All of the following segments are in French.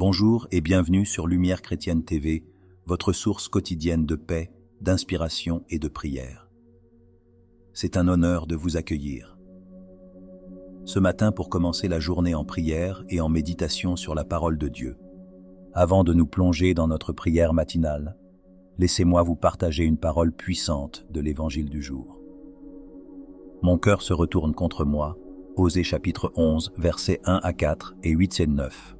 Bonjour et bienvenue sur Lumière Chrétienne TV, votre source quotidienne de paix, d'inspiration et de prière. C'est un honneur de vous accueillir. Ce matin, pour commencer la journée en prière et en méditation sur la parole de Dieu, avant de nous plonger dans notre prière matinale, laissez-moi vous partager une parole puissante de l'Évangile du jour. Mon cœur se retourne contre moi, Osée chapitre 11, versets 1 à 4 et 8 et 9.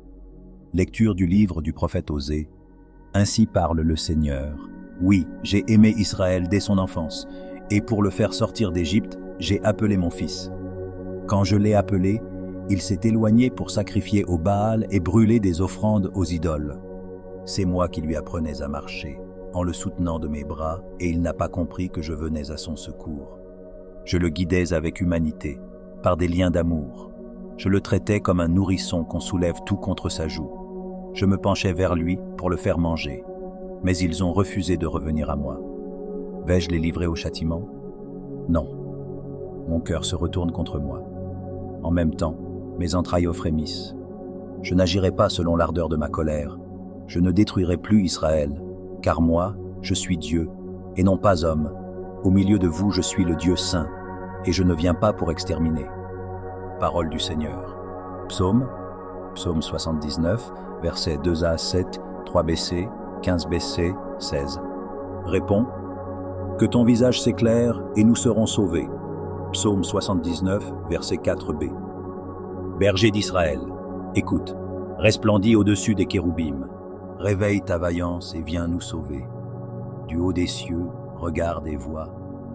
Lecture du livre du prophète Osée. Ainsi parle le Seigneur. Oui, j'ai aimé Israël dès son enfance, et pour le faire sortir d'Égypte, j'ai appelé mon fils. Quand je l'ai appelé, il s'est éloigné pour sacrifier au Baal et brûler des offrandes aux idoles. C'est moi qui lui apprenais à marcher, en le soutenant de mes bras, et il n'a pas compris que je venais à son secours. Je le guidais avec humanité, par des liens d'amour. Je le traitais comme un nourrisson qu'on soulève tout contre sa joue. Je me penchais vers lui pour le faire manger, mais ils ont refusé de revenir à moi. Vais-je les livrer au châtiment? Non. Mon cœur se retourne contre moi. En même temps, mes entrailles frémissent. Je n'agirai pas selon l'ardeur de ma colère. Je ne détruirai plus Israël, car moi, je suis Dieu, et non pas homme. Au milieu de vous, je suis le Dieu saint, et je ne viens pas pour exterminer. Parole du Seigneur. Psaume 79, versets 2 à 7, 3b-c, 15b-c, 16. Réponds, que ton visage s'éclaire et nous serons sauvés. Psaume 79, verset 4b. Berger d'Israël, écoute, resplendis au-dessus des kéroubim. Réveille ta vaillance et viens nous sauver. Du haut des cieux, regarde et vois.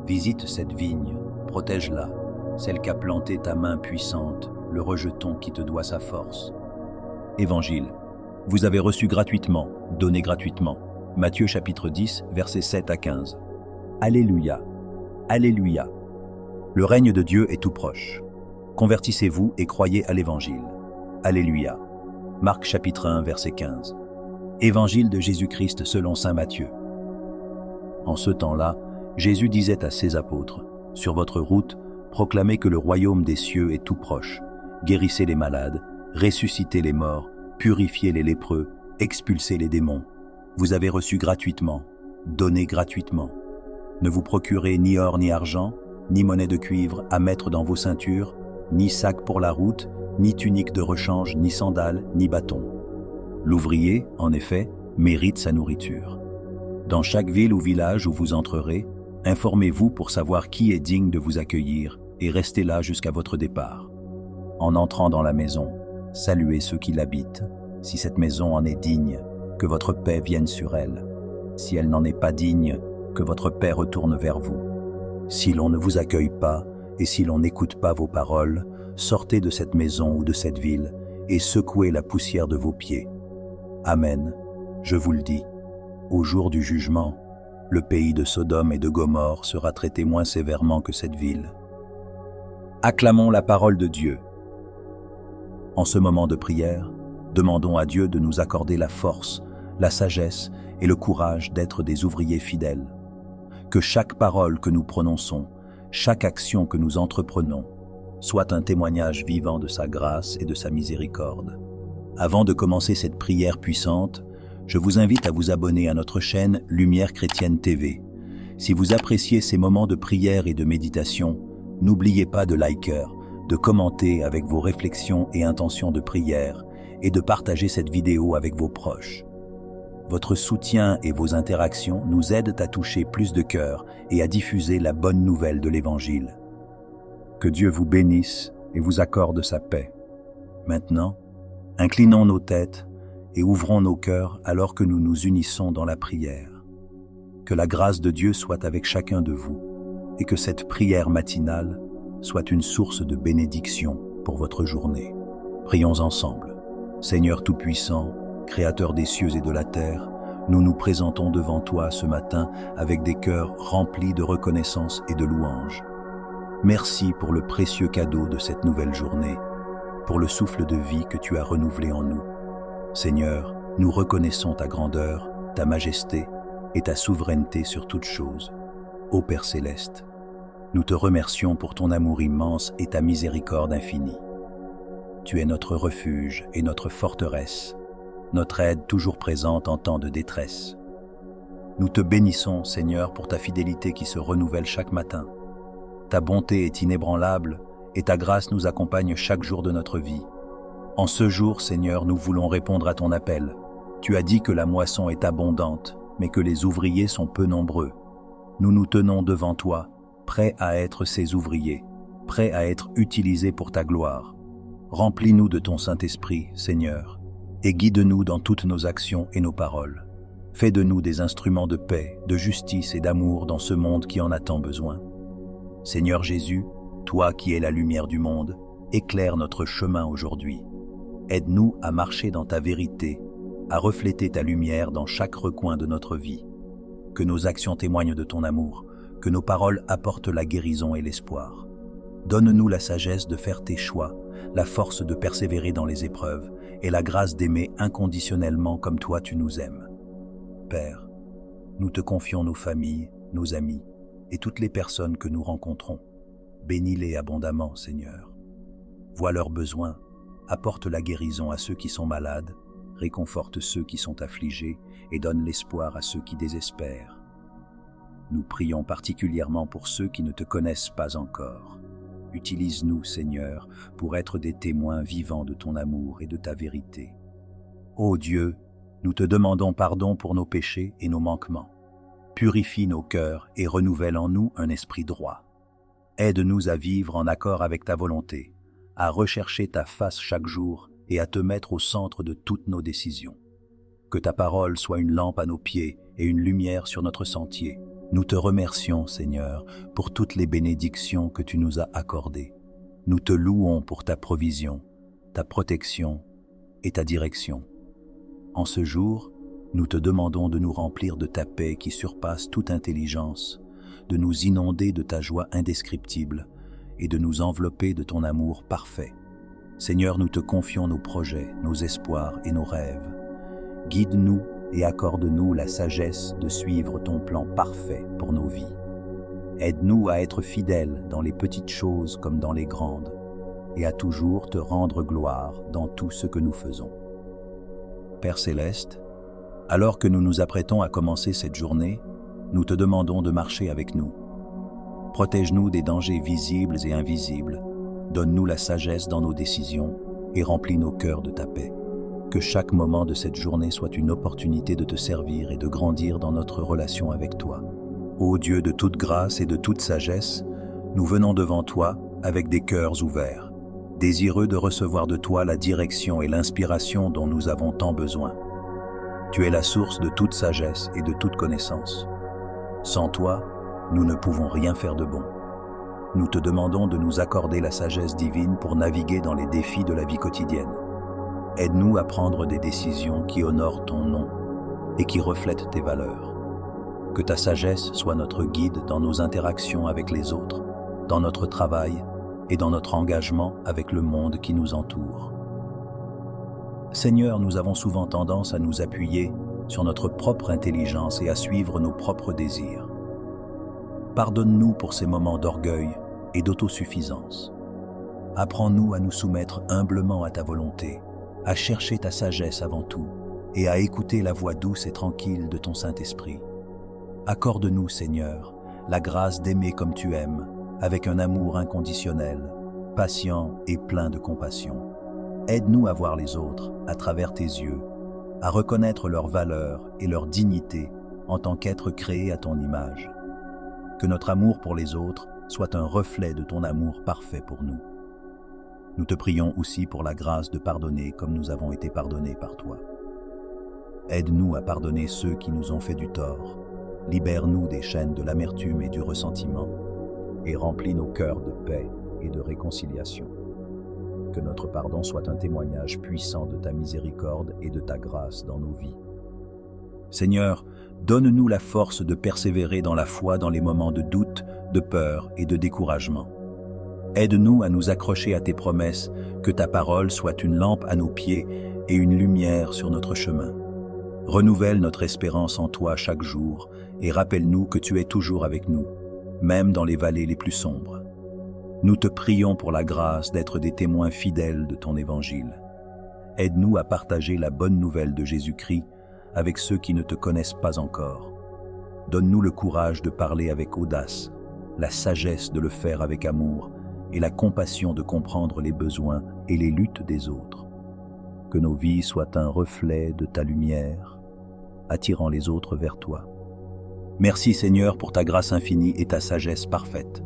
Visite cette vigne, protège-la, celle qu'a planté ta main puissante, le rejeton qui te doit sa force. Évangile. Vous avez reçu gratuitement, donné gratuitement. Matthieu chapitre 10, versets 7 à 15. Alléluia. Alléluia. Le règne de Dieu est tout proche. Convertissez-vous et croyez à l'Évangile. Alléluia. Marc chapitre 1, verset 15. Évangile de Jésus-Christ selon saint Matthieu. En ce temps-là, Jésus disait à ses apôtres, « Sur votre route, proclamez que le royaume des cieux est tout proche. Guérissez les malades, ressuscitez les morts, purifiez les lépreux, expulsez les démons. Vous avez reçu gratuitement, donnez gratuitement. Ne vous procurez ni or ni argent, ni monnaie de cuivre à mettre dans vos ceintures, ni sac pour la route, ni tunique de rechange, ni sandales, ni bâton. L'ouvrier, en effet, mérite sa nourriture. Dans chaque ville ou village où vous entrerez, informez-vous pour savoir qui est digne de vous accueillir et restez là jusqu'à votre départ. En entrant dans la maison, saluez ceux qui l'habitent. Si cette maison en est digne, que votre paix vienne sur elle. Si elle n'en est pas digne, que votre paix retourne vers vous. Si l'on ne vous accueille pas et si l'on n'écoute pas vos paroles, sortez de cette maison ou de cette ville et secouez la poussière de vos pieds. Amen, je vous le dis, au jour du jugement, le pays de Sodome et de Gomorrhe sera traité moins sévèrement que cette ville. Acclamons la parole de Dieu. En ce moment de prière, demandons à Dieu de nous accorder la force, la sagesse et le courage d'être des ouvriers fidèles. Que chaque parole que nous prononçons, chaque action que nous entreprenons, soit un témoignage vivant de sa grâce et de sa miséricorde. Avant de commencer cette prière puissante, je vous invite à vous abonner à notre chaîne Lumière Chrétienne TV. Si vous appréciez ces moments de prière et de méditation, n'oubliez pas de liker, de commenter avec vos réflexions et intentions de prière et de partager cette vidéo avec vos proches. Votre soutien et vos interactions nous aident à toucher plus de cœurs et à diffuser la bonne nouvelle de l'Évangile. Que Dieu vous bénisse et vous accorde sa paix. Maintenant, inclinons nos têtes et ouvrons nos cœurs alors que nous nous unissons dans la prière. Que la grâce de Dieu soit avec chacun de vous et que cette prière matinale soit une source de bénédiction pour votre journée. Prions ensemble. Seigneur Tout-Puissant, Créateur des cieux et de la terre, nous nous présentons devant toi ce matin avec des cœurs remplis de reconnaissance et de louange. Merci pour le précieux cadeau de cette nouvelle journée, pour le souffle de vie que tu as renouvelé en nous. Seigneur, nous reconnaissons ta grandeur, ta majesté et ta souveraineté sur toutes choses. Ô Père céleste, nous te remercions pour ton amour immense et ta miséricorde infinie. Tu es notre refuge et notre forteresse. notre aide toujours présente en temps de détresse. Nous te bénissons, Seigneur, pour ta fidélité qui se renouvelle chaque matin. Ta bonté est inébranlable et ta grâce nous accompagne chaque jour de notre vie. En ce jour, Seigneur, nous voulons répondre à ton appel. Tu as dit que la moisson est abondante, mais que les ouvriers sont peu nombreux. Nous nous tenons devant toi, prêts à être ces ouvriers, prêts à être utilisés pour ta gloire. Remplis-nous de ton Saint-Esprit, Seigneur, et guide-nous dans toutes nos actions et nos paroles. Fais de nous des instruments de paix, de justice et d'amour dans ce monde qui en a tant besoin. Seigneur Jésus, toi qui es la lumière du monde, éclaire notre chemin aujourd'hui. Aide-nous à marcher dans ta vérité, à refléter ta lumière dans chaque recoin de notre vie. Que nos actions témoignent de ton amour, que nos paroles apportent la guérison et l'espoir. Donne-nous la sagesse de faire tes choix, la force de persévérer dans les épreuves et la grâce d'aimer inconditionnellement comme toi tu nous aimes. Père, nous te confions nos familles, nos amis et toutes les personnes que nous rencontrons. Bénis-les abondamment, Seigneur. Vois leurs besoins, apporte la guérison à ceux qui sont malades, réconforte ceux qui sont affligés et donne l'espoir à ceux qui désespèrent. Nous prions particulièrement pour ceux qui ne te connaissent pas encore. Utilise-nous, Seigneur, pour être des témoins vivants de ton amour et de ta vérité. Ô Dieu, nous te demandons pardon pour nos péchés et nos manquements. Purifie nos cœurs et renouvelle en nous un esprit droit. Aide-nous à vivre en accord avec ta volonté, à rechercher ta face chaque jour et à te mettre au centre de toutes nos décisions. Que ta parole soit une lampe à nos pieds et une lumière sur notre sentier. Nous te remercions, Seigneur, pour toutes les bénédictions que tu nous as accordées. Nous te louons pour ta provision, ta protection et ta direction. En ce jour, nous te demandons de nous remplir de ta paix qui surpasse toute intelligence, de nous inonder de ta joie indescriptible et de nous envelopper de ton amour parfait. Seigneur, nous te confions nos projets, nos espoirs et nos rêves. Guide-nous et accorde-nous la sagesse de suivre ton plan parfait pour nos vies. Aide-nous à être fidèles dans les petites choses comme dans les grandes, et à toujours te rendre gloire dans tout ce que nous faisons. Père Céleste, alors que nous nous apprêtons à commencer cette journée, nous te demandons de marcher avec nous. Protège-nous des dangers visibles et invisibles, donne-nous la sagesse dans nos décisions et remplis nos cœurs de ta paix. Que chaque moment de cette journée soit une opportunité de te servir et de grandir dans notre relation avec toi. Ô Dieu de toute grâce et de toute sagesse, nous venons devant toi avec des cœurs ouverts, désireux de recevoir de toi la direction et l'inspiration dont nous avons tant besoin. Tu es la source de toute sagesse et de toute connaissance. Sans toi, nous ne pouvons rien faire de bon. Nous te demandons de nous accorder la sagesse divine pour naviguer dans les défis de la vie quotidienne. Aide-nous à prendre des décisions qui honorent ton nom et qui reflètent tes valeurs. Que ta sagesse soit notre guide dans nos interactions avec les autres, dans notre travail et dans notre engagement avec le monde qui nous entoure. Seigneur, nous avons souvent tendance à nous appuyer sur notre propre intelligence et à suivre nos propres désirs. Pardonne-nous pour ces moments d'orgueil et d'autosuffisance. Apprends-nous à nous soumettre humblement à ta volonté, à chercher ta sagesse avant tout et à écouter la voix douce et tranquille de ton Saint-Esprit. Accorde-nous, Seigneur, la grâce d'aimer comme tu aimes, avec un amour inconditionnel, patient et plein de compassion. Aide-nous à voir les autres à travers tes yeux, à reconnaître leur valeur et leur dignité en tant qu'être créé à ton image. Que notre amour pour les autres soit un reflet de ton amour parfait pour nous. Nous te prions aussi pour la grâce de pardonner comme nous avons été pardonnés par toi. Aide-nous à pardonner ceux qui nous ont fait du tort. Libère-nous des chaînes de l'amertume et du ressentiment et remplis nos cœurs de paix et de réconciliation. Que notre pardon soit un témoignage puissant de ta miséricorde et de ta grâce dans nos vies. Seigneur, donne-nous la force de persévérer dans la foi dans les moments de doute, de peur et de découragement. Aide-nous à nous accrocher à tes promesses, que ta parole soit une lampe à nos pieds et une lumière sur notre chemin. Renouvelle notre espérance en toi chaque jour et rappelle-nous que tu es toujours avec nous, même dans les vallées les plus sombres. Nous te prions pour la grâce d'être des témoins fidèles de ton évangile. Aide-nous à partager la bonne nouvelle de Jésus-Christ avec ceux qui ne te connaissent pas encore. Donne-nous le courage de parler avec audace, la sagesse de le faire avec amour et la compassion de comprendre les besoins et les luttes des autres. Que nos vies soient un reflet de ta lumière, attirant les autres vers toi. Merci Seigneur pour ta grâce infinie et ta sagesse parfaite.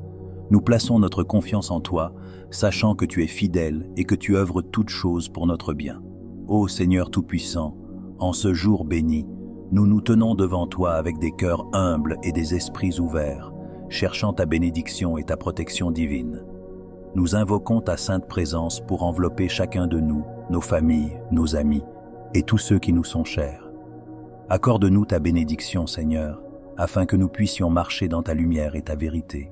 Nous plaçons notre confiance en toi, sachant que tu es fidèle et que tu œuvres toutes choses pour notre bien. Ô Seigneur Tout-Puissant, en ce jour béni, nous nous tenons devant toi avec des cœurs humbles et des esprits ouverts, cherchant ta bénédiction et ta protection divine. Nous invoquons ta sainte présence pour envelopper chacun de nous, nos familles, nos amis et tous ceux qui nous sont chers. Accorde-nous ta bénédiction, Seigneur, afin que nous puissions marcher dans ta lumière et ta vérité.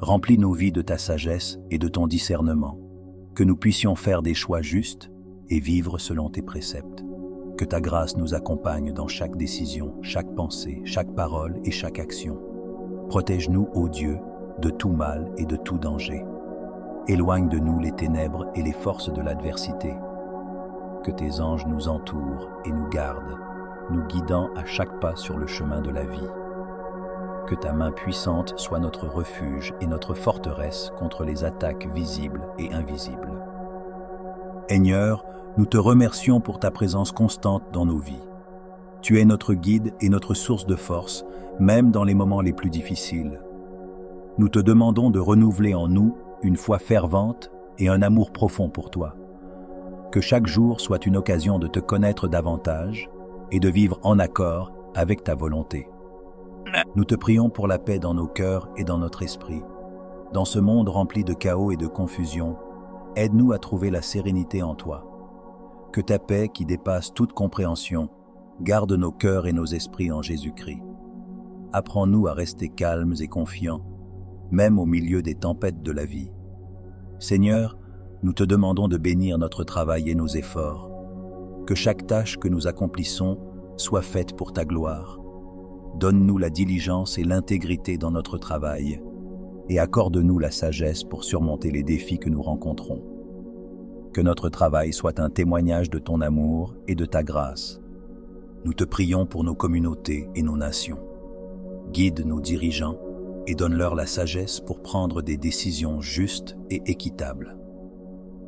Remplis nos vies de ta sagesse et de ton discernement, que nous puissions faire des choix justes et vivre selon tes préceptes. Que ta grâce nous accompagne dans chaque décision, chaque pensée, chaque parole et chaque action. Protège-nous, ô Dieu, de tout mal et de tout danger. Éloigne de nous les ténèbres et les forces de l'adversité. Que tes anges nous entourent et nous gardent, nous guidant à chaque pas sur le chemin de la vie. Que ta main puissante soit notre refuge et notre forteresse contre les attaques visibles et invisibles. Seigneur, nous te remercions pour ta présence constante dans nos vies. Tu es notre guide et notre source de force, même dans les moments les plus difficiles. Nous te demandons de renouveler en nous une foi fervente et un amour profond pour toi. Que chaque jour soit une occasion de te connaître davantage et de vivre en accord avec ta volonté. Nous te prions pour la paix dans nos cœurs et dans notre esprit. Dans ce monde rempli de chaos et de confusion, aide-nous à trouver la sérénité en toi. Que ta paix, qui dépasse toute compréhension, garde nos cœurs et nos esprits en Jésus-Christ. Apprends-nous à rester calmes et confiants, même au milieu des tempêtes de la vie. Seigneur, nous te demandons de bénir notre travail et nos efforts. Que chaque tâche que nous accomplissons soit faite pour ta gloire. Donne-nous la diligence et l'intégrité dans notre travail et accorde-nous la sagesse pour surmonter les défis que nous rencontrons. Que notre travail soit un témoignage de ton amour et de ta grâce. Nous te prions pour nos communautés et nos nations. Guide nos dirigeants et donne-leur la sagesse pour prendre des décisions justes et équitables.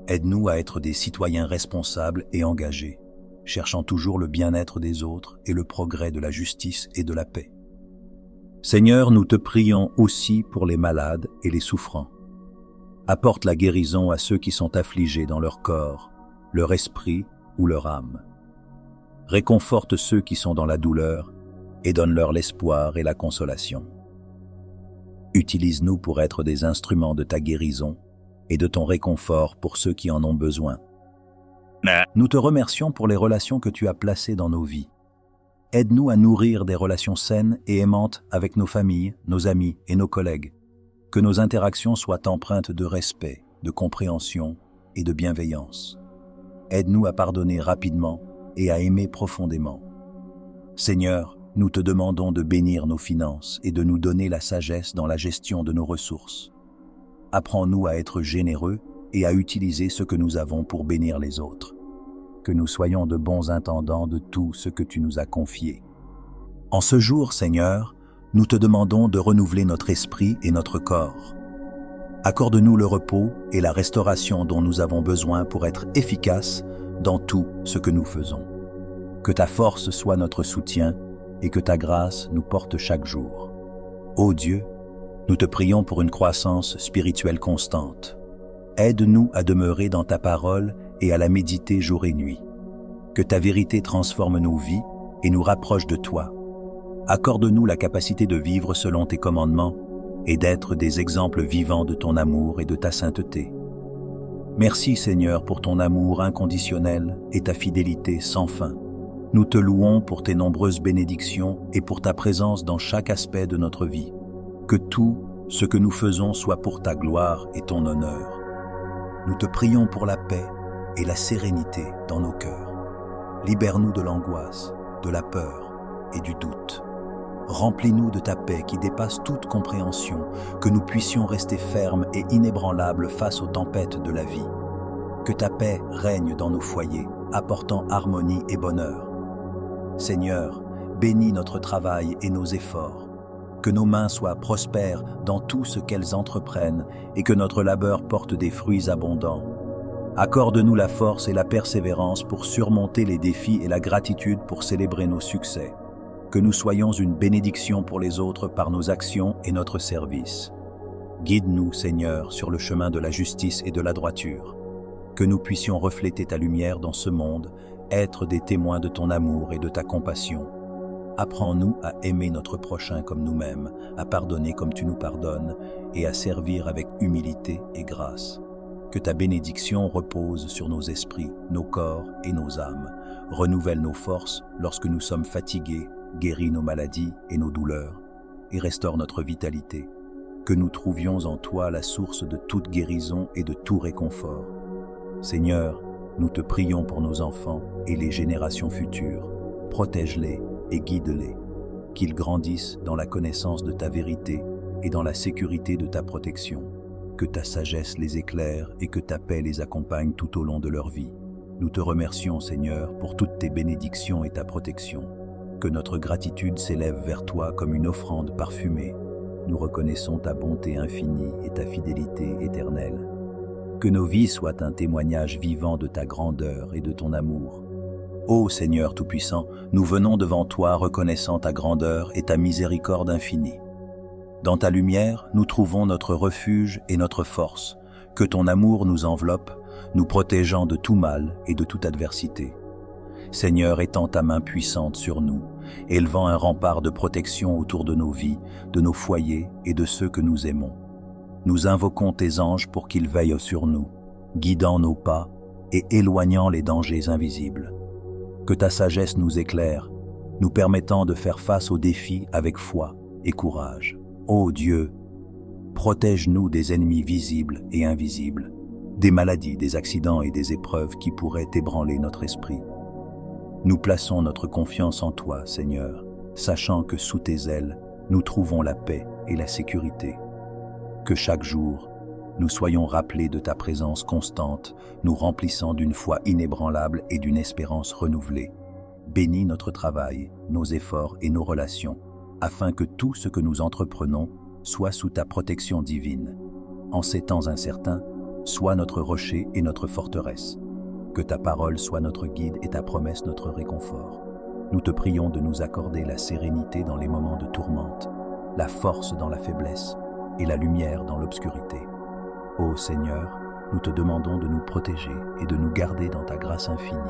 Aide-nous à être des citoyens responsables et engagés, cherchant toujours le bien-être des autres et le progrès de la justice et de la paix. Seigneur, nous te prions aussi pour les malades et les souffrants. Apporte la guérison à ceux qui sont affligés dans leur corps, leur esprit ou leur âme. Réconforte ceux qui sont dans la douleur et donne-leur l'espoir et la consolation. Utilise-nous pour être des instruments de ta guérison et de ton réconfort pour ceux qui en ont besoin. Nous te remercions pour les relations que tu as placées dans nos vies. Aide-nous à nourrir des relations saines et aimantes avec nos familles, nos amis et nos collègues. Que nos interactions soient empreintes de respect, de compréhension et de bienveillance. Aide-nous à pardonner rapidement et à aimer profondément. Seigneur, nous te demandons de bénir nos finances et de nous donner la sagesse dans la gestion de nos ressources. Apprends-nous à être généreux et à utiliser ce que nous avons pour bénir les autres. Que nous soyons de bons intendants de tout ce que tu nous as confié. En ce jour, Seigneur, nous te demandons de renouveler notre esprit et notre corps. Accorde-nous le repos et la restauration dont nous avons besoin pour être efficaces dans tout ce que nous faisons. Que ta force soit notre soutien et que ta grâce nous porte chaque jour. Ô Dieu, nous te prions pour une croissance spirituelle constante. Aide-nous à demeurer dans ta parole et à la méditer jour et nuit. Que ta vérité transforme nos vies et nous rapproche de toi. Accorde-nous la capacité de vivre selon tes commandements et d'être des exemples vivants de ton amour et de ta sainteté. Merci Seigneur pour ton amour inconditionnel et ta fidélité sans fin. Nous te louons pour tes nombreuses bénédictions et pour ta présence dans chaque aspect de notre vie. Que tout ce que nous faisons soit pour ta gloire et ton honneur. Nous te prions pour la paix et la sérénité dans nos cœurs. Libère-nous de l'angoisse, de la peur et du doute. Remplis-nous de ta paix qui dépasse toute compréhension, que nous puissions rester fermes et inébranlables face aux tempêtes de la vie. Que ta paix règne dans nos foyers, apportant harmonie et bonheur. Seigneur, bénis notre travail et nos efforts. Que nos mains soient prospères dans tout ce qu'elles entreprennent et que notre labeur porte des fruits abondants. Accorde-nous la force et la persévérance pour surmonter les défis et la gratitude pour célébrer nos succès. Que nous soyons une bénédiction pour les autres par nos actions et notre service. Guide-nous, Seigneur, sur le chemin de la justice et de la droiture. Que nous puissions refléter ta lumière dans ce monde, être des témoins de ton amour et de ta compassion. Apprends-nous à aimer notre prochain comme nous-mêmes, à pardonner comme tu nous pardonnes et à servir avec humilité et grâce. Que ta bénédiction repose sur nos esprits, nos corps et nos âmes, renouvelle nos forces lorsque nous sommes fatigués, guéris nos maladies et nos douleurs, et restaure notre vitalité. Que nous trouvions en toi la source de toute guérison et de tout réconfort. Seigneur, nous te prions pour nos enfants et les générations futures. Protège-les et guide-les, qu'ils grandissent dans la connaissance de ta vérité et dans la sécurité de ta protection. Que ta sagesse les éclaire et que ta paix les accompagne tout au long de leur vie. Nous te remercions, Seigneur, pour toutes tes bénédictions et ta protection. Que notre gratitude s'élève vers toi comme une offrande parfumée. Nous reconnaissons ta bonté infinie et ta fidélité éternelle. Que nos vies soient un témoignage vivant de ta grandeur et de ton amour. Ô Seigneur Tout-Puissant, nous venons devant toi reconnaissant ta grandeur et ta miséricorde infinie. Dans ta lumière, nous trouvons notre refuge et notre force. Que ton amour nous enveloppe, nous protégeant de tout mal et de toute adversité. Seigneur, étends ta main puissante sur nous, élevant un rempart de protection autour de nos vies, de nos foyers et de ceux que nous aimons. Nous invoquons tes anges pour qu'ils veillent sur nous, guidant nos pas et éloignant les dangers invisibles. Que ta sagesse nous éclaire, nous permettant de faire face aux défis avec foi et courage. Ô Dieu, protège-nous des ennemis visibles et invisibles, des maladies, des accidents et des épreuves qui pourraient ébranler notre esprit. Nous plaçons notre confiance en toi, Seigneur, sachant que sous tes ailes, nous trouvons la paix et la sécurité. Que chaque jour, nous soyons rappelés de ta présence constante, nous remplissant d'une foi inébranlable et d'une espérance renouvelée. Bénis notre travail, nos efforts et nos relations, afin que tout ce que nous entreprenons soit sous ta protection divine. En ces temps incertains, sois notre rocher et notre forteresse. Que ta parole soit notre guide et ta promesse notre réconfort. Nous te prions de nous accorder la sérénité dans les moments de tourmente, la force dans la faiblesse et la lumière dans l'obscurité. Ô Seigneur, nous te demandons de nous protéger et de nous garder dans ta grâce infinie.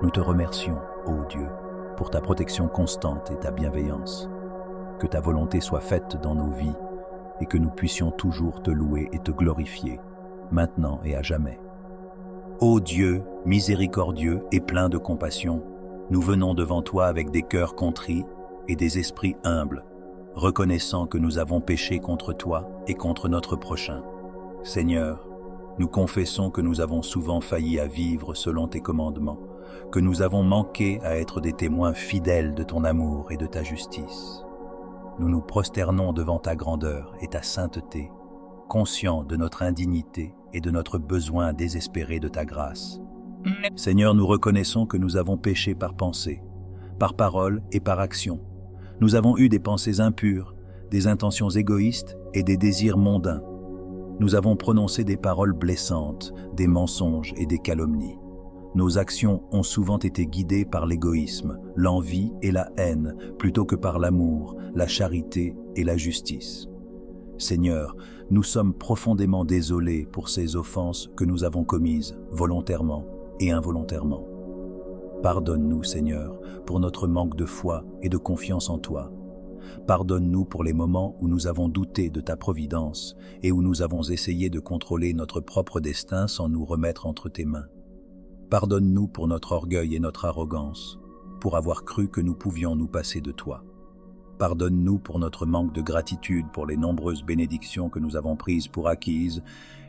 Nous te remercions, ô Dieu, pour ta protection constante et ta bienveillance. Que ta volonté soit faite dans nos vies et que nous puissions toujours te louer et te glorifier, maintenant et à jamais. Ô Dieu, miséricordieux et plein de compassion, nous venons devant toi avec des cœurs contrits et des esprits humbles, reconnaissant que nous avons péché contre toi et contre notre prochain. Seigneur, nous confessons que nous avons souvent failli à vivre selon tes commandements, que nous avons manqué à être des témoins fidèles de ton amour et de ta justice. Nous nous prosternons devant ta grandeur et ta sainteté, conscients de notre indignité et de notre besoin désespéré de ta grâce. Seigneur, nous reconnaissons que nous avons péché par pensée, par parole et par action. Nous avons eu des pensées impures, des intentions égoïstes et des désirs mondains. Nous avons prononcé des paroles blessantes, des mensonges et des calomnies. Nos actions ont souvent été guidées par l'égoïsme, l'envie et la haine, plutôt que par l'amour, la charité et la justice. Seigneur, nous sommes profondément désolés pour ces offenses que nous avons commises, volontairement et involontairement. Pardonne-nous, Seigneur, pour notre manque de foi et de confiance en toi. Pardonne-nous pour les moments où nous avons douté de ta providence et où nous avons essayé de contrôler notre propre destin sans nous remettre entre tes mains. Pardonne-nous pour notre orgueil et notre arrogance, pour avoir cru que nous pouvions nous passer de toi. Pardonne-nous pour notre manque de gratitude pour les nombreuses bénédictions que nous avons prises pour acquises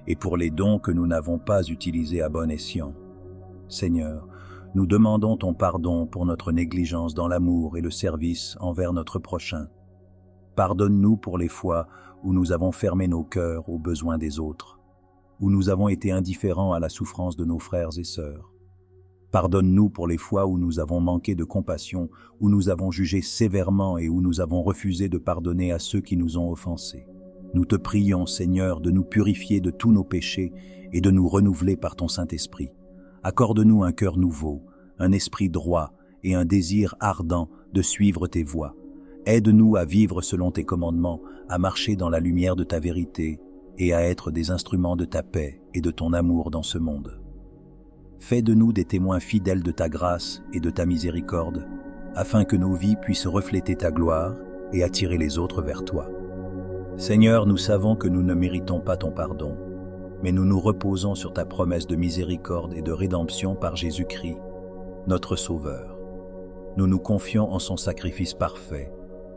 et pour les dons que nous n'avons pas utilisés à bon escient. Seigneur, nous demandons ton pardon pour notre négligence dans l'amour et le service envers notre prochain. Pardonne-nous pour les fois où nous avons fermé nos cœurs aux besoins des autres, où nous avons été indifférents à la souffrance de nos frères et sœurs. Pardonne-nous pour les fois où nous avons manqué de compassion, où nous avons jugé sévèrement et où nous avons refusé de pardonner à ceux qui nous ont offensés. Nous te prions, Seigneur, de nous purifier de tous nos péchés et de nous renouveler par ton Saint-Esprit. Accorde-nous un cœur nouveau, un esprit droit et un désir ardent de suivre tes voies. Aide-nous à vivre selon tes commandements, à marcher dans la lumière de ta vérité et à être des instruments de ta paix et de ton amour dans ce monde. Fais de nous des témoins fidèles de ta grâce et de ta miséricorde, afin que nos vies puissent refléter ta gloire et attirer les autres vers toi. Seigneur, nous savons que nous ne méritons pas ton pardon, mais nous nous reposons sur ta promesse de miséricorde et de rédemption par Jésus-Christ, notre Sauveur. Nous nous confions en son sacrifice parfait,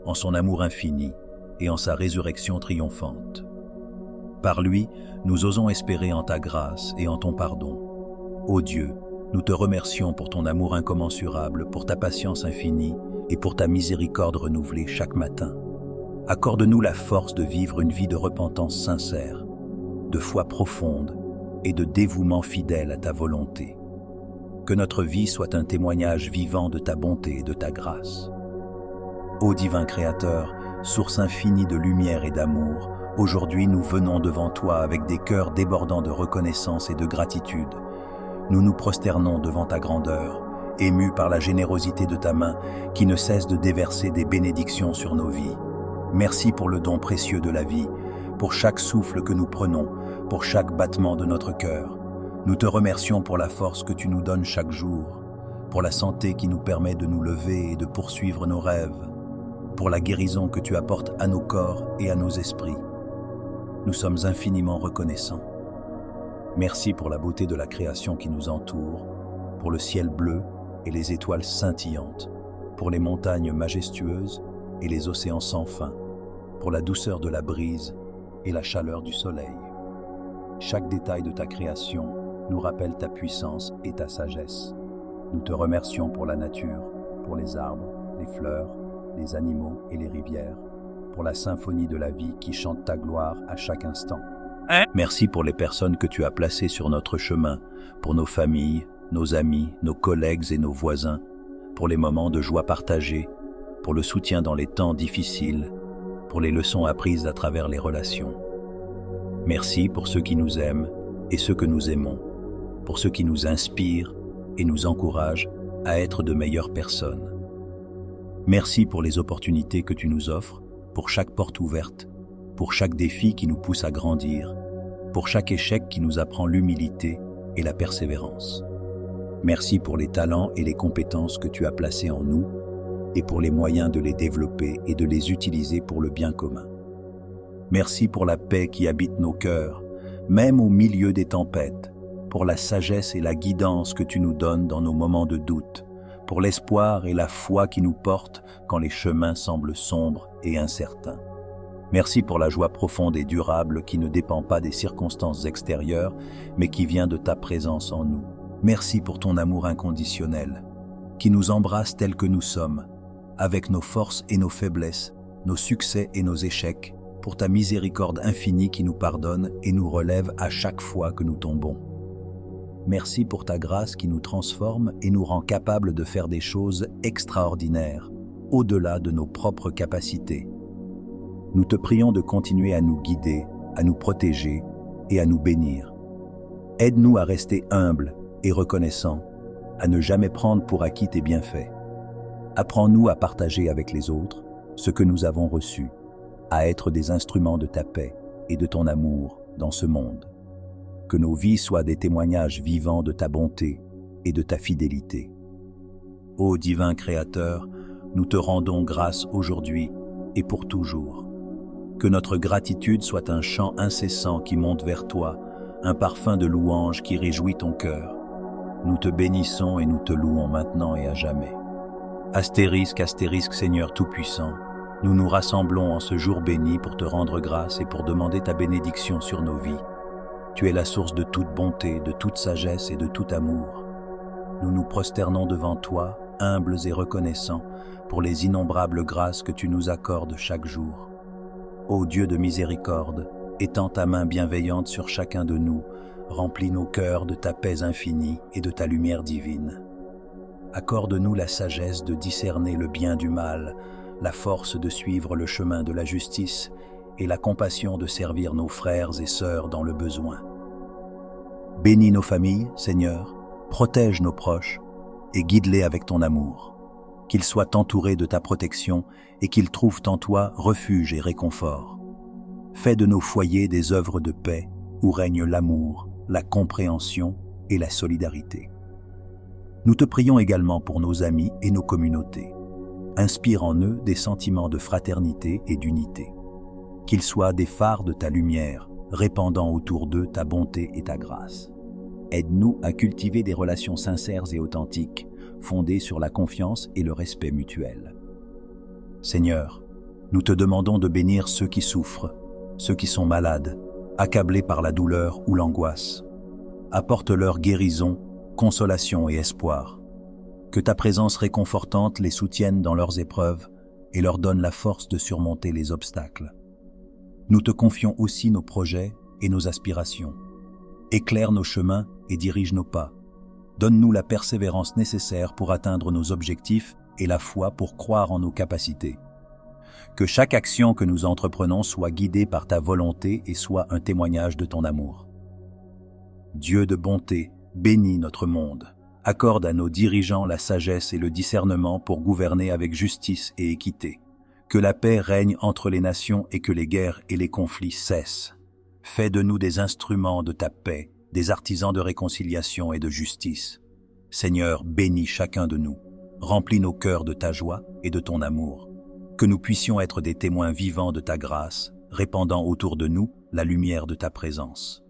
en son amour infini et en sa résurrection triomphante. Par lui, nous osons espérer en ta grâce et en ton pardon. Ô Dieu, nous te remercions pour ton amour incommensurable, pour ta patience infinie et pour ta miséricorde renouvelée chaque matin. Accorde-nous la force de vivre une vie de repentance sincère, de foi profonde et de dévouement fidèle à ta volonté. Que notre vie soit un témoignage vivant de ta bonté et de ta grâce. Ô divin Créateur, source infinie de lumière et d'amour, aujourd'hui nous venons devant toi avec des cœurs débordants de reconnaissance et de gratitude. Nous nous prosternons devant ta grandeur, émus par la générosité de ta main qui ne cesse de déverser des bénédictions sur nos vies. Merci pour le don précieux de la vie, pour chaque souffle que nous prenons, pour chaque battement de notre cœur. Nous te remercions pour la force que tu nous donnes chaque jour, pour la santé qui nous permet de nous lever et de poursuivre nos rêves, pour la guérison que tu apportes à nos corps et à nos esprits. Nous sommes infiniment reconnaissants. Merci pour la beauté de la création qui nous entoure, pour le ciel bleu et les étoiles scintillantes, pour les montagnes majestueuses et les océans sans fin, pour la douceur de la brise et la chaleur du soleil. Chaque détail de ta création nous rappelle ta puissance et ta sagesse. Nous te remercions pour la nature, pour les arbres, les fleurs, les animaux et les rivières, pour la symphonie de la vie qui chante ta gloire à chaque instant. Merci pour les personnes que tu as placées sur notre chemin, pour nos familles, nos amis, nos collègues et nos voisins, pour les moments de joie partagés, pour le soutien dans les temps difficiles, pour les leçons apprises à travers les relations. Merci pour ceux qui nous aiment et ceux que nous aimons, pour ceux qui nous inspirent et nous encouragent à être de meilleures personnes. Merci pour les opportunités que tu nous offres, pour chaque porte ouverte, pour chaque défi qui nous pousse à grandir, pour chaque échec qui nous apprend l'humilité et la persévérance. Merci pour les talents et les compétences que tu as placés en nous et pour les moyens de les développer et de les utiliser pour le bien commun. Merci pour la paix qui habite nos cœurs, même au milieu des tempêtes, pour la sagesse et la guidance que tu nous donnes dans nos moments de doute, pour l'espoir et la foi qui nous portent quand les chemins semblent sombres et incertains. Merci pour la joie profonde et durable qui ne dépend pas des circonstances extérieures, mais qui vient de ta présence en nous. Merci pour ton amour inconditionnel, qui nous embrasse tels que nous sommes, avec nos forces et nos faiblesses, nos succès et nos échecs, pour ta miséricorde infinie qui nous pardonne et nous relève à chaque fois que nous tombons. Merci pour ta grâce qui nous transforme et nous rend capables de faire des choses extraordinaires, au-delà de nos propres capacités. Nous te prions de continuer à nous guider, à nous protéger et à nous bénir. Aide-nous à rester humbles et reconnaissants, à ne jamais prendre pour acquis tes bienfaits. Apprends-nous à partager avec les autres ce que nous avons reçu, à être des instruments de ta paix et de ton amour dans ce monde. Que nos vies soient des témoignages vivants de ta bonté et de ta fidélité. Ô divin Créateur, nous te rendons grâce aujourd'hui et pour toujours. Que notre gratitude soit un chant incessant qui monte vers toi, un parfum de louange qui réjouit ton cœur. Nous te bénissons et nous te louons maintenant et à jamais. Astérisque, astérisque, Seigneur Tout-Puissant, nous nous rassemblons en ce jour béni pour te rendre grâce et pour demander ta bénédiction sur nos vies. Tu es la source de toute bonté, de toute sagesse et de tout amour. Nous nous prosternons devant toi, humbles et reconnaissants, pour les innombrables grâces que tu nous accordes chaque jour. Ô Dieu de miséricorde, étends ta main bienveillante sur chacun de nous, remplis nos cœurs de ta paix infinie et de ta lumière divine. Accorde-nous la sagesse de discerner le bien du mal, la force de suivre le chemin de la justice et la compassion de servir nos frères et sœurs dans le besoin. Bénis nos familles, Seigneur, protège nos proches et guide-les avec ton amour. Qu'ils soient entourés de ta protection et qu'ils trouvent en toi refuge et réconfort. Fais de nos foyers des œuvres de paix où règne l'amour, la compréhension et la solidarité. Nous te prions également pour nos amis et nos communautés. Inspire en eux des sentiments de fraternité et d'unité. Qu'ils soient des phares de ta lumière, répandant autour d'eux ta bonté et ta grâce. Aide-nous à cultiver des relations sincères et authentiques, fondées sur la confiance et le respect mutuel. Seigneur, nous te demandons de bénir ceux qui souffrent, ceux qui sont malades, accablés par la douleur ou l'angoisse. Apporte-leur guérison, consolation et espoir. Que ta présence réconfortante les soutienne dans leurs épreuves et leur donne la force de surmonter les obstacles. Nous te confions aussi nos projets et nos aspirations. Éclaire nos chemins et dirige nos pas. Donne-nous la persévérance nécessaire pour atteindre nos objectifs et la foi pour croire en nos capacités. Que chaque action que nous entreprenons soit guidée par ta volonté et soit un témoignage de ton amour. Dieu de bonté, bénis notre monde. Accorde à nos dirigeants la sagesse et le discernement pour gouverner avec justice et équité. Que la paix règne entre les nations et que les guerres et les conflits cessent. Fais de nous des instruments de ta paix, des artisans de réconciliation et de justice. Seigneur, bénis chacun de nous. Remplis nos cœurs de ta joie et de ton amour. Que nous puissions être des témoins vivants de ta grâce, répandant autour de nous la lumière de ta présence.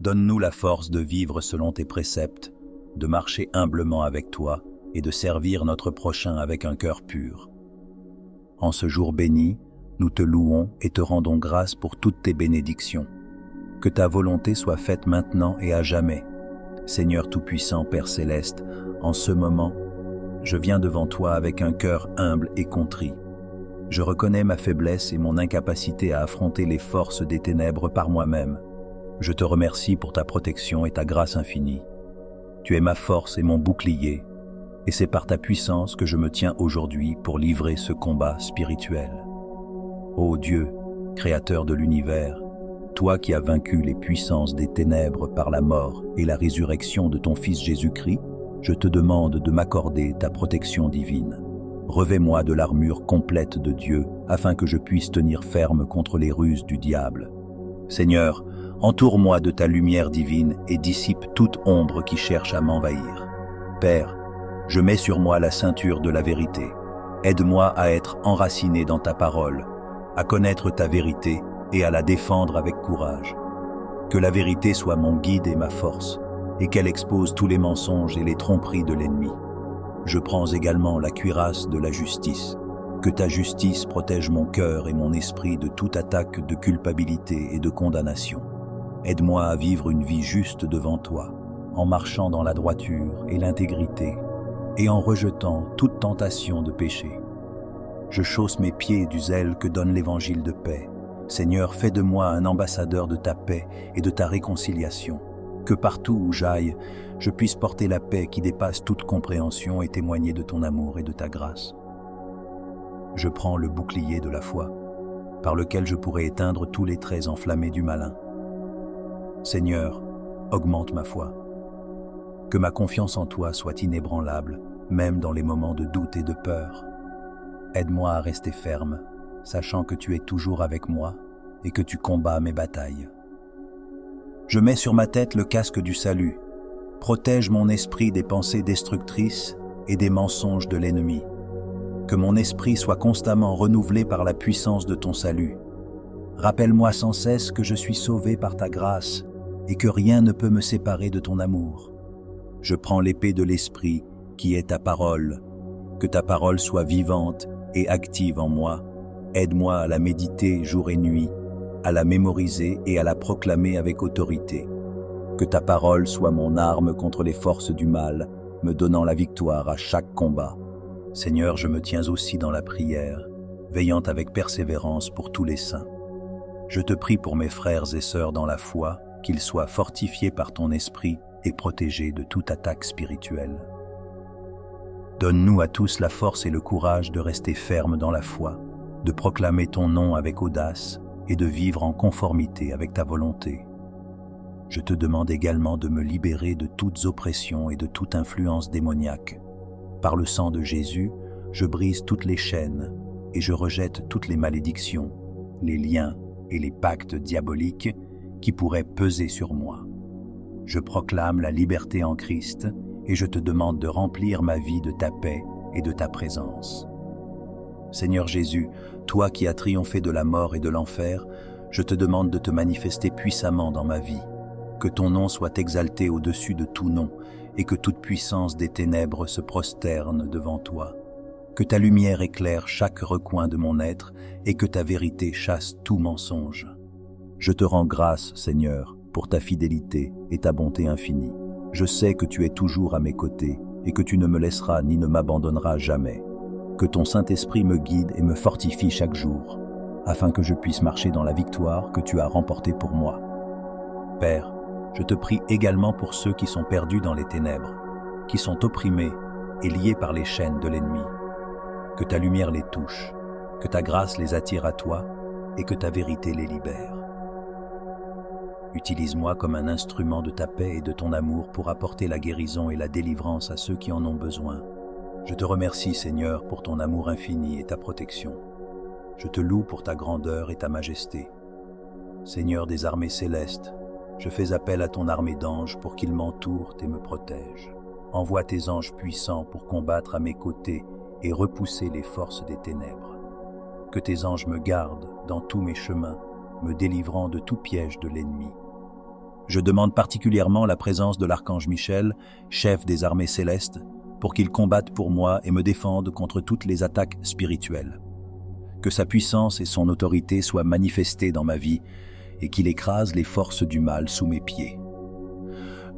Donne-nous la force de vivre selon tes préceptes, de marcher humblement avec toi et de servir notre prochain avec un cœur pur. En ce jour béni, nous te louons et te rendons grâce pour toutes tes bénédictions. Que ta volonté soit faite maintenant et à jamais. Seigneur Tout-Puissant, Père Céleste, en ce moment, je viens devant toi avec un cœur humble et contrit. Je reconnais ma faiblesse et mon incapacité à affronter les forces des ténèbres par moi-même. Je te remercie pour ta protection et ta grâce infinie. Tu es ma force et mon bouclier, et c'est par ta puissance que je me tiens aujourd'hui pour livrer ce combat spirituel. Ô Dieu, Créateur de l'univers, toi qui as vaincu les puissances des ténèbres par la mort et la résurrection de ton Fils Jésus-Christ, je te demande de m'accorder ta protection divine. Revêt-moi de l'armure complète de Dieu, afin que je puisse tenir ferme contre les ruses du diable. Seigneur, entoure-moi de ta lumière divine et dissipe toute ombre qui cherche à m'envahir. Père, je mets sur moi la ceinture de la vérité. Aide-moi à être enraciné dans ta parole, à connaître ta vérité et à la défendre avec courage. Que la vérité soit mon guide et ma force, et qu'elle expose tous les mensonges et les tromperies de l'ennemi. Je prends également la cuirasse de la justice. Que ta justice protège mon cœur et mon esprit de toute attaque de culpabilité et de condamnation. Aide-moi à vivre une vie juste devant toi, en marchant dans la droiture et l'intégrité, et en rejetant toute tentation de péché. Je chausse mes pieds du zèle que donne l'évangile de paix. Seigneur, fais de moi un ambassadeur de ta paix et de ta réconciliation. Que partout où j'aille, je puisse porter la paix qui dépasse toute compréhension et témoigner de ton amour et de ta grâce. Je prends le bouclier de la foi, par lequel je pourrai éteindre tous les traits enflammés du malin. Seigneur, augmente ma foi. Que ma confiance en toi soit inébranlable, même dans les moments de doute et de peur. Aide-moi à rester ferme, sachant que tu es toujours avec moi et que tu combats mes batailles. Je mets sur ma tête le casque du salut. Protège mon esprit des pensées destructrices et des mensonges de l'ennemi. Que mon esprit soit constamment renouvelé par la puissance de ton salut. Rappelle-moi sans cesse que je suis sauvé par ta grâce et que rien ne peut me séparer de ton amour. Je prends l'épée de l'esprit qui est ta parole. Que ta parole soit vivante et active en moi. Aide-moi à la méditer jour et nuit, à la mémoriser et à la proclamer avec autorité. Que ta parole soit mon arme contre les forces du mal, me donnant la victoire à chaque combat. Seigneur, je me tiens aussi dans la prière, veillant avec persévérance pour tous les saints. Je te prie pour mes frères et sœurs dans la foi, qu'ils soient fortifiés par ton esprit et protégés de toute attaque spirituelle. Donne-nous à tous la force et le courage de rester fermes dans la foi, de proclamer ton nom avec audace et de vivre en conformité avec ta volonté. Je te demande également de me libérer de toutes oppressions et de toute influence démoniaque. Par le sang de Jésus, je brise toutes les chaînes et je rejette toutes les malédictions, les liens et les pactes diaboliques qui pourraient peser sur moi. Je proclame la liberté en Christ et je te demande de remplir ma vie de ta paix et de ta présence. Seigneur Jésus, toi qui as triomphé de la mort et de l'enfer, je te demande de te manifester puissamment dans ma vie. Que ton nom soit exalté au-dessus de tout nom et que toute puissance des ténèbres se prosterne devant toi. Que ta lumière éclaire chaque recoin de mon être et que ta vérité chasse tout mensonge. Je te rends grâce, Seigneur, pour ta fidélité et ta bonté infinie. Je sais que tu es toujours à mes côtés et que tu ne me laisseras ni ne m'abandonneras jamais. Que ton Saint-Esprit me guide et me fortifie chaque jour, afin que je puisse marcher dans la victoire que tu as remportée pour moi. Père, je te prie également pour ceux qui sont perdus dans les ténèbres, qui sont opprimés et liés par les chaînes de l'ennemi. Que ta lumière les touche, que ta grâce les attire à toi et que ta vérité les libère. Utilise-moi comme un instrument de ta paix et de ton amour pour apporter la guérison et la délivrance à ceux qui en ont besoin. Je te remercie, Seigneur, pour ton amour infini et ta protection. Je te loue pour ta grandeur et ta majesté. Seigneur des armées célestes, je fais appel à ton armée d'anges pour qu'ils m'entourent et me protègent. Envoie tes anges puissants pour combattre à mes côtés et repousser les forces des ténèbres. Que tes anges me gardent dans tous mes chemins, me délivrant de tout piège de l'ennemi. Je demande particulièrement la présence de l'archange Michel, chef des armées célestes, pour qu'il combatte pour moi et me défende contre toutes les attaques spirituelles. Que sa puissance et son autorité soient manifestées dans ma vie et qu'il écrase les forces du mal sous mes pieds.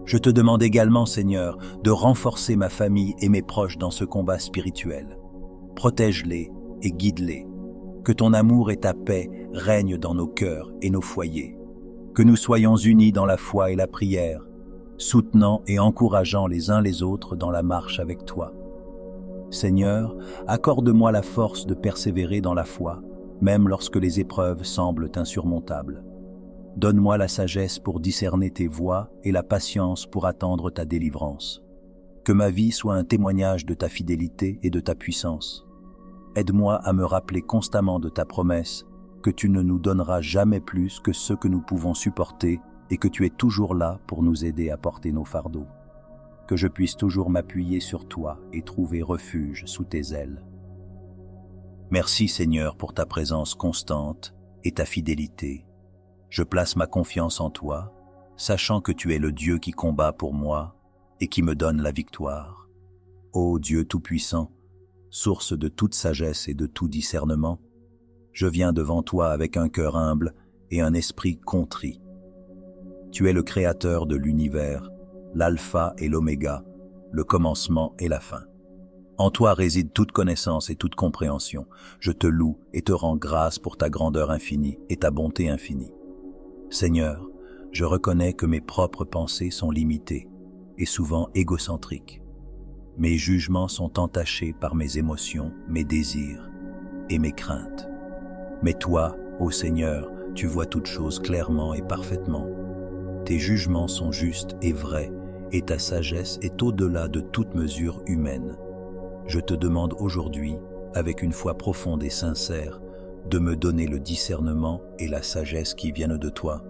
Je te demande également, Seigneur, de renforcer ma famille et mes proches dans ce combat spirituel. Protège-les et guide-les. Que ton amour et ta paix règnent dans nos cœurs et nos foyers. Que nous soyons unis dans la foi et la prière, soutenant et encourageant les uns les autres dans la marche avec toi. Seigneur, accorde-moi la force de persévérer dans la foi, même lorsque les épreuves semblent insurmontables. Donne-moi la sagesse pour discerner tes voies et la patience pour attendre ta délivrance. Que ma vie soit un témoignage de ta fidélité et de ta puissance. Aide-moi à me rappeler constamment de ta promesse que tu ne nous donneras jamais plus que ce que nous pouvons supporter et que tu es toujours là pour nous aider à porter nos fardeaux. Que je puisse toujours m'appuyer sur toi et trouver refuge sous tes ailes. Merci Seigneur pour ta présence constante et ta fidélité. Je place ma confiance en toi, sachant que tu es le Dieu qui combat pour moi et qui me donne la victoire. Ô Dieu Tout-Puissant, source de toute sagesse et de tout discernement, je viens devant toi avec un cœur humble et un esprit contrit. Tu es le Créateur de l'univers, l'alpha et l'oméga, le commencement et la fin. En toi réside toute connaissance et toute compréhension. Je te loue et te rends grâce pour ta grandeur infinie et ta bonté infinie. Seigneur, je reconnais que mes propres pensées sont limitées et souvent égocentriques. Mes jugements sont entachés par mes émotions, mes désirs et mes craintes. Mais toi, ô Seigneur, tu vois toutes choses clairement et parfaitement. Tes jugements sont justes et vrais, et ta sagesse est au-delà de toute mesure humaine. Je te demande aujourd'hui, avec une foi profonde et sincère, de me donner le discernement et la sagesse qui viennent de toi.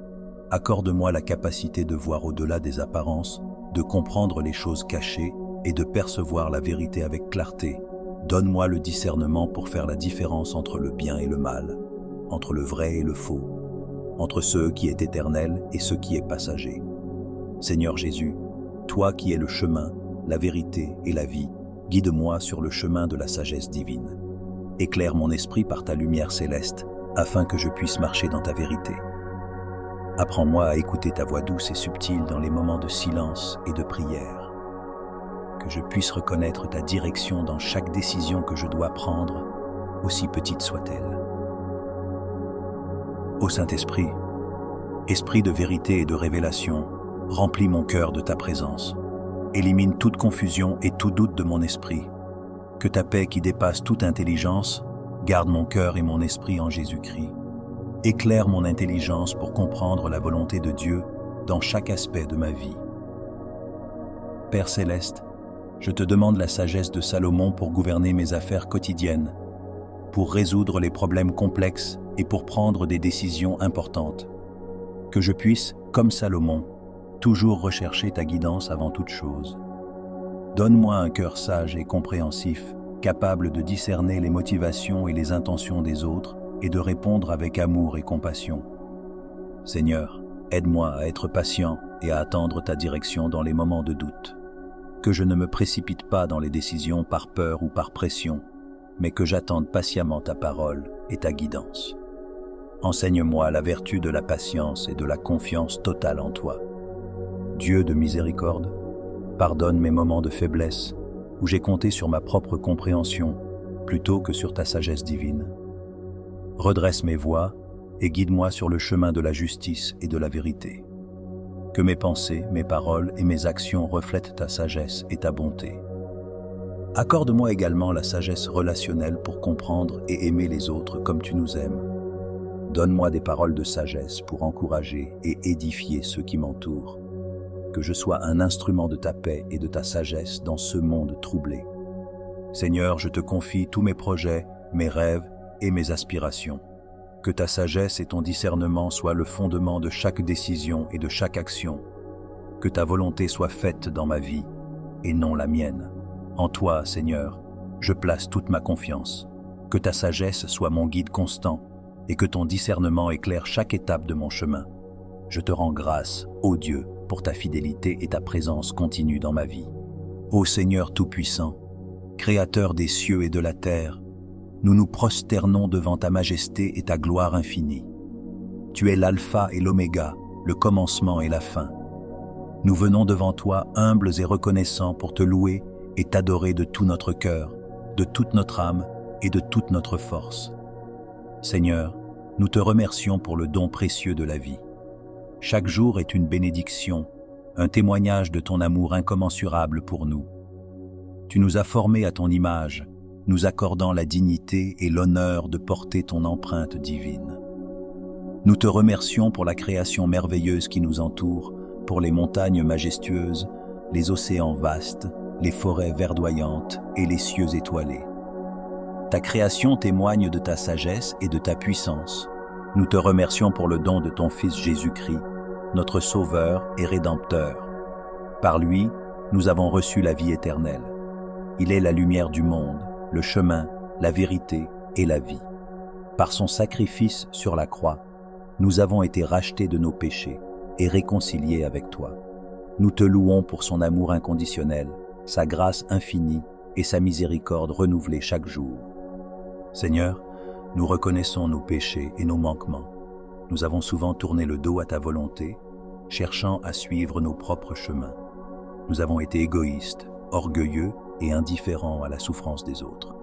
Accorde-moi la capacité de voir au-delà des apparences, de comprendre les choses cachées et de percevoir la vérité avec clarté. Donne-moi le discernement pour faire la différence entre le bien et le mal, entre le vrai et le faux, entre ce qui est éternel et ce qui est passager. Seigneur Jésus, toi qui es le chemin, la vérité et la vie, guide-moi sur le chemin de la sagesse divine. Éclaire mon esprit par ta lumière céleste, afin que je puisse marcher dans ta vérité. Apprends-moi à écouter ta voix douce et subtile dans les moments de silence et de prière. Que je puisse reconnaître ta direction dans chaque décision que je dois prendre, aussi petite soit-elle. Ô Saint-Esprit, Esprit de vérité et de révélation, remplis mon cœur de ta présence. Élimine toute confusion et tout doute de mon esprit, Que ta paix qui dépasse toute intelligence garde mon cœur et mon esprit en Jésus-Christ. Éclaire mon intelligence pour comprendre la volonté de Dieu dans chaque aspect de ma vie. Père céleste, je te demande la sagesse de Salomon pour gouverner mes affaires quotidiennes, pour résoudre les problèmes complexes et pour prendre des décisions importantes. Que je puisse, comme Salomon, toujours rechercher ta guidance avant toute chose. Donne-moi un cœur sage et compréhensif, capable de discerner les motivations et les intentions des autres et de répondre avec amour et compassion. Seigneur, aide-moi à être patient et à attendre ta direction dans les moments de doute. Que je ne me précipite pas dans les décisions par peur ou par pression, mais que j'attende patiemment ta parole et ta guidance. Enseigne-moi la vertu de la patience et de la confiance totale en toi. Dieu de miséricorde, pardonne mes moments de faiblesse où j'ai compté sur ma propre compréhension plutôt que sur ta sagesse divine. Redresse mes voies et guide-moi sur le chemin de la justice et de la vérité. Que mes pensées, mes paroles et mes actions reflètent ta sagesse et ta bonté. Accorde-moi également la sagesse relationnelle pour comprendre et aimer les autres comme tu nous aimes. Donne-moi des paroles de sagesse pour encourager et édifier ceux qui m'entourent. Que je sois un instrument de ta paix et de ta sagesse dans ce monde troublé. Seigneur, je te confie tous mes projets, mes rêves et mes aspirations. Que ta sagesse et ton discernement soient le fondement de chaque décision et de chaque action. Que ta volonté soit faite dans ma vie et non la mienne. En toi, Seigneur, je place toute ma confiance. Que ta sagesse soit mon guide constant et que ton discernement éclaire chaque étape de mon chemin. Je te rends grâce, ô Dieu, pour ta fidélité et ta présence continue dans ma vie. Ô Seigneur Tout-Puissant, Créateur des cieux et de la terre, nous nous prosternons devant ta majesté et ta gloire infinie. Tu es l'alpha et l'oméga, le commencement et la fin. Nous venons devant toi humbles et reconnaissants pour te louer et t'adorer de tout notre cœur, de toute notre âme et de toute notre force. Seigneur, nous te remercions pour le don précieux de la vie. Chaque jour est une bénédiction, un témoignage de ton amour incommensurable pour nous. Tu nous as formés à ton image, nous accordant la dignité et l'honneur de porter ton empreinte divine. Nous te remercions pour la création merveilleuse qui nous entoure, pour les montagnes majestueuses, les océans vastes, les forêts verdoyantes et les cieux étoilés. Ta création témoigne de ta sagesse et de ta puissance. Nous te remercions pour le don de ton Fils Jésus-Christ, notre Sauveur et Rédempteur. Par lui, nous avons reçu la vie éternelle. Il est la lumière du monde, le chemin, la vérité et la vie. Par son sacrifice sur la croix, nous avons été rachetés de nos péchés et réconciliés avec toi. Nous te louons pour son amour inconditionnel, sa grâce infinie et sa miséricorde renouvelée chaque jour. Seigneur, nous reconnaissons nos péchés et nos manquements. Nous avons souvent tourné le dos à ta volonté, cherchant à suivre nos propres chemins. Nous avons été égoïstes, orgueilleux et indifférents à la souffrance des autres.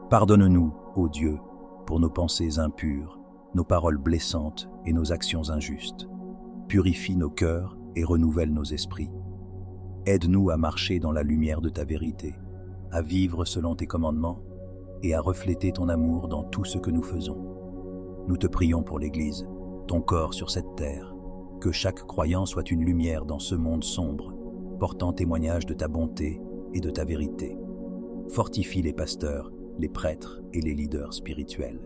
Pardonne-nous, ô Dieu, pour nos pensées impures, nos paroles blessantes et nos actions injustes. Purifie nos cœurs et renouvelle nos esprits. Aide-nous à marcher dans la lumière de ta vérité, à vivre selon tes commandements et à refléter ton amour dans tout ce que nous faisons. Nous te prions pour l'Église, ton corps sur cette terre, que chaque croyant soit une lumière dans ce monde sombre, portant témoignage de ta bonté et de ta vérité. Fortifie les pasteurs, les prêtres et les leaders spirituels.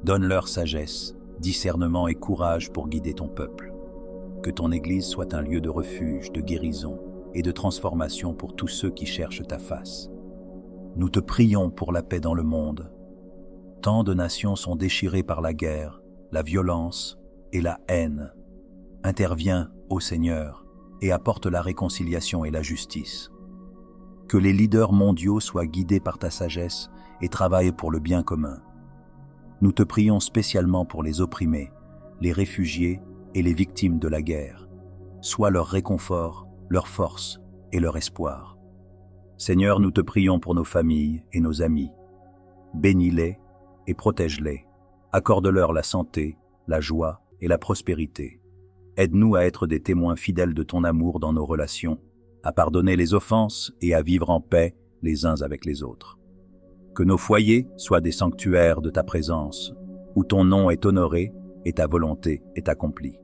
Donne-leur sagesse, discernement et courage pour guider ton peuple. Que ton Église soit un lieu de refuge, de guérison et de transformation pour tous ceux qui cherchent ta face. Nous te prions pour la paix dans le monde. Tant de nations sont déchirées par la guerre, la violence et la haine. Interviens, ô Seigneur, et apporte la réconciliation et la justice. Que les leaders mondiaux soient guidés par ta sagesse et travaillent pour le bien commun. Nous te prions spécialement pour les opprimés, les réfugiés et les victimes de la guerre. Sois leur réconfort, leur force et leur espoir. Seigneur, nous te prions pour nos familles et nos amis. Bénis-les et protège-les. Accorde-leur la santé, la joie et la prospérité. Aide-nous à être des témoins fidèles de ton amour dans nos relations, à pardonner les offenses et à vivre en paix les uns avec les autres. Que nos foyers soient des sanctuaires de ta présence, où ton nom est honoré et ta volonté est accomplie.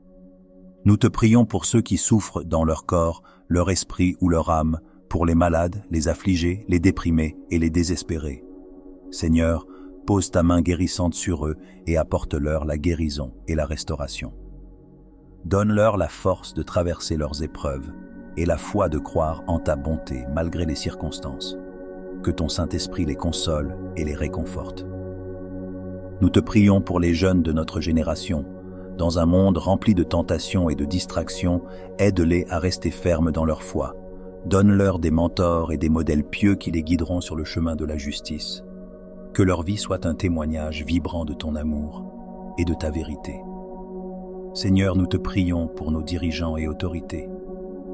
Nous te prions pour ceux qui souffrent dans leur corps, leur esprit ou leur âme, pour les malades, les affligés, les déprimés et les désespérés. Seigneur, pose ta main guérissante sur eux et apporte-leur la guérison et la restauration. Donne-leur la force de traverser leurs épreuves et la foi de croire en ta bonté malgré les circonstances. Que ton Saint-Esprit les console et les réconforte. Nous te prions pour les jeunes de notre génération. Dans un monde rempli de tentations et de distractions, aide-les à rester fermes dans leur foi. Donne-leur des mentors et des modèles pieux qui les guideront sur le chemin de la justice. Que leur vie soit un témoignage vibrant de ton amour et de ta vérité. Seigneur, nous te prions pour nos dirigeants et autorités.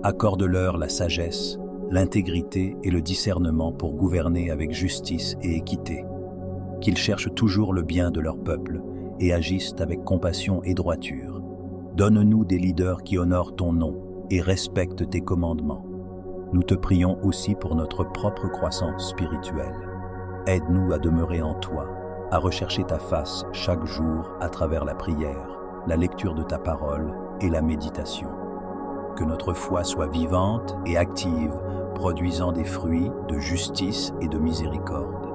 Accorde-leur la sagesse, l'intégrité et le discernement pour gouverner avec justice et équité. Qu'ils cherchent toujours le bien de leur peuple et agissent avec compassion et droiture. Donne-nous des leaders qui honorent ton nom et respectent tes commandements. Nous te prions aussi pour notre propre croissance spirituelle. Aide-nous à demeurer en toi, à rechercher ta face chaque jour à travers la prière, la lecture de ta parole et la méditation. Que notre foi soit vivante et active, produisant des fruits de justice et de miséricorde.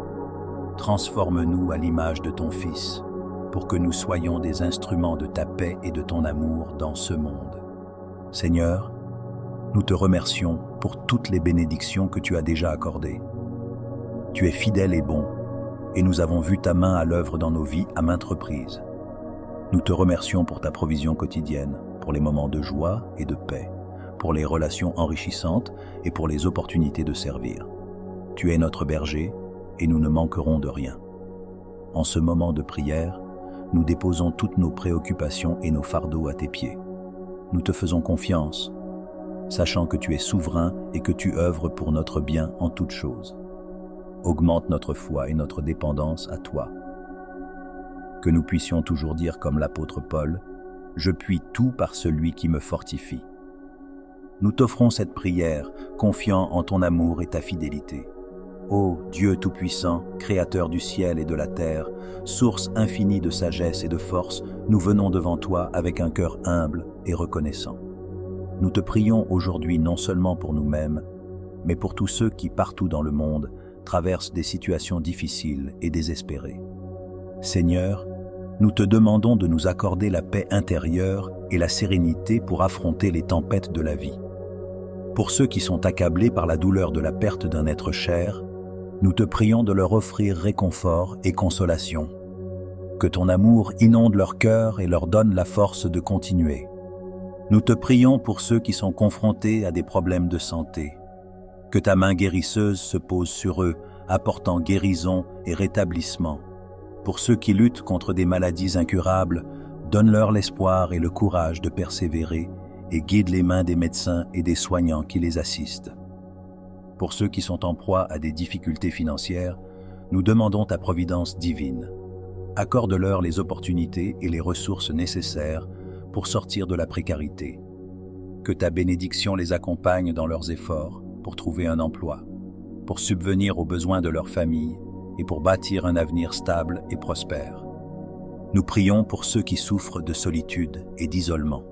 Transforme-nous à l'image de ton Fils, pour que nous soyons des instruments de ta paix et de ton amour dans ce monde. Seigneur, nous te remercions pour toutes les bénédictions que tu as déjà accordées. Tu es fidèle et bon, et nous avons vu ta main à l'œuvre dans nos vies à maintes reprises. Nous te remercions pour ta provision quotidienne, pour les moments de joie et de paix, pour les relations enrichissantes et pour les opportunités de servir. Tu es notre berger et nous ne manquerons de rien. En ce moment de prière, nous déposons toutes nos préoccupations et nos fardeaux à tes pieds. Nous te faisons confiance, sachant que tu es souverain et que tu œuvres pour notre bien en toutes choses. Augmente notre foi et notre dépendance à toi. Que nous puissions toujours dire comme l'apôtre Paul, « Je puis tout par celui qui me fortifie ». Nous t'offrons cette prière, confiant en ton amour et ta fidélité. Ô Dieu Tout-Puissant, Créateur du ciel et de la terre, source infinie de sagesse et de force, nous venons devant toi avec un cœur humble et reconnaissant. Nous te prions aujourd'hui non seulement pour nous-mêmes, mais pour tous ceux qui, partout dans le monde, traversent des situations difficiles et désespérées. Seigneur, nous te demandons de nous accorder la paix intérieure et la sérénité pour affronter les tempêtes de la vie. Pour ceux qui sont accablés par la douleur de la perte d'un être cher, nous te prions de leur offrir réconfort et consolation. Que ton amour inonde leur cœur et leur donne la force de continuer. Nous te prions pour ceux qui sont confrontés à des problèmes de santé. Que ta main guérisseuse se pose sur eux, apportant guérison et rétablissement. Pour ceux qui luttent contre des maladies incurables, donne-leur l'espoir et le courage de persévérer et guide les mains des médecins et des soignants qui les assistent. Pour ceux qui sont en proie à des difficultés financières, nous demandons ta providence divine. Accorde-leur les opportunités et les ressources nécessaires pour sortir de la précarité. Que ta bénédiction les accompagne dans leurs efforts pour trouver un emploi, pour subvenir aux besoins de leur famille et pour bâtir un avenir stable et prospère. Nous prions pour ceux qui souffrent de solitude et d'isolement.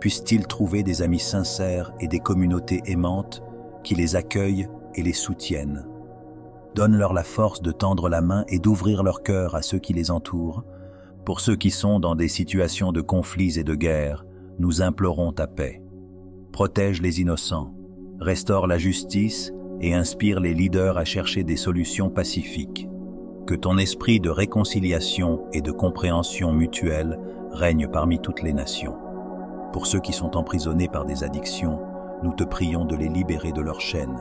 Puissent-ils trouver des amis sincères et des communautés aimantes qui les accueillent et les soutiennent. Donne-leur la force de tendre la main et d'ouvrir leur cœur à ceux qui les entourent. Pour ceux qui sont dans des situations de conflits et de guerre, nous implorons ta paix. Protège les innocents, restaure la justice et inspire les leaders à chercher des solutions pacifiques. Que ton esprit de réconciliation et de compréhension mutuelle règne parmi toutes les nations. Pour ceux qui sont emprisonnés par des addictions, nous te prions de les libérer de leurs chaînes.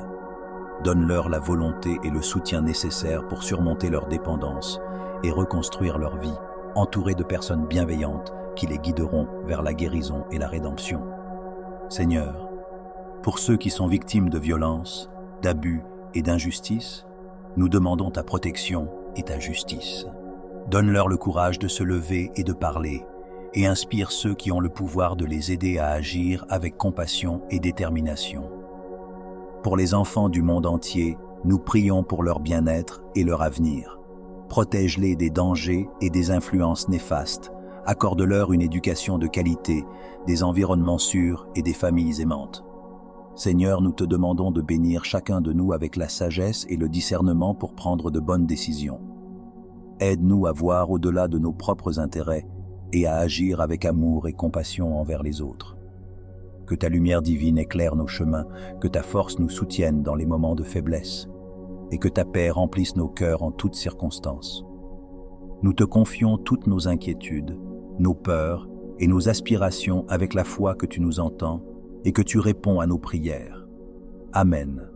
Donne-leur la volonté et le soutien nécessaires pour surmonter leur dépendance et reconstruire leur vie, entourés de personnes bienveillantes qui les guideront vers la guérison et la rédemption. Seigneur, pour ceux qui sont victimes de violences, d'abus et d'injustice, nous demandons ta protection et ta justice. Donne-leur le courage de se lever et de parler, et inspire ceux qui ont le pouvoir de les aider à agir avec compassion et détermination. Pour les enfants du monde entier, Nous prions pour leur bien-être et leur avenir. Protège-les des dangers et des influences néfastes. Accorde-leur une éducation de qualité, des environnements sûrs et des familles aimantes. Seigneur, nous te demandons de bénir chacun de nous avec la sagesse et le discernement pour prendre de bonnes décisions. Aide-nous à voir au-delà de nos propres intérêts et à agir avec amour et compassion envers les autres. Que ta lumière divine éclaire nos chemins, que ta force nous soutienne dans les moments de faiblesse, et que ta paix remplisse nos cœurs en toutes circonstances. Nous te confions toutes nos inquiétudes, nos peurs et nos aspirations avec la foi que tu nous entends et que tu réponds à nos prières. Amen.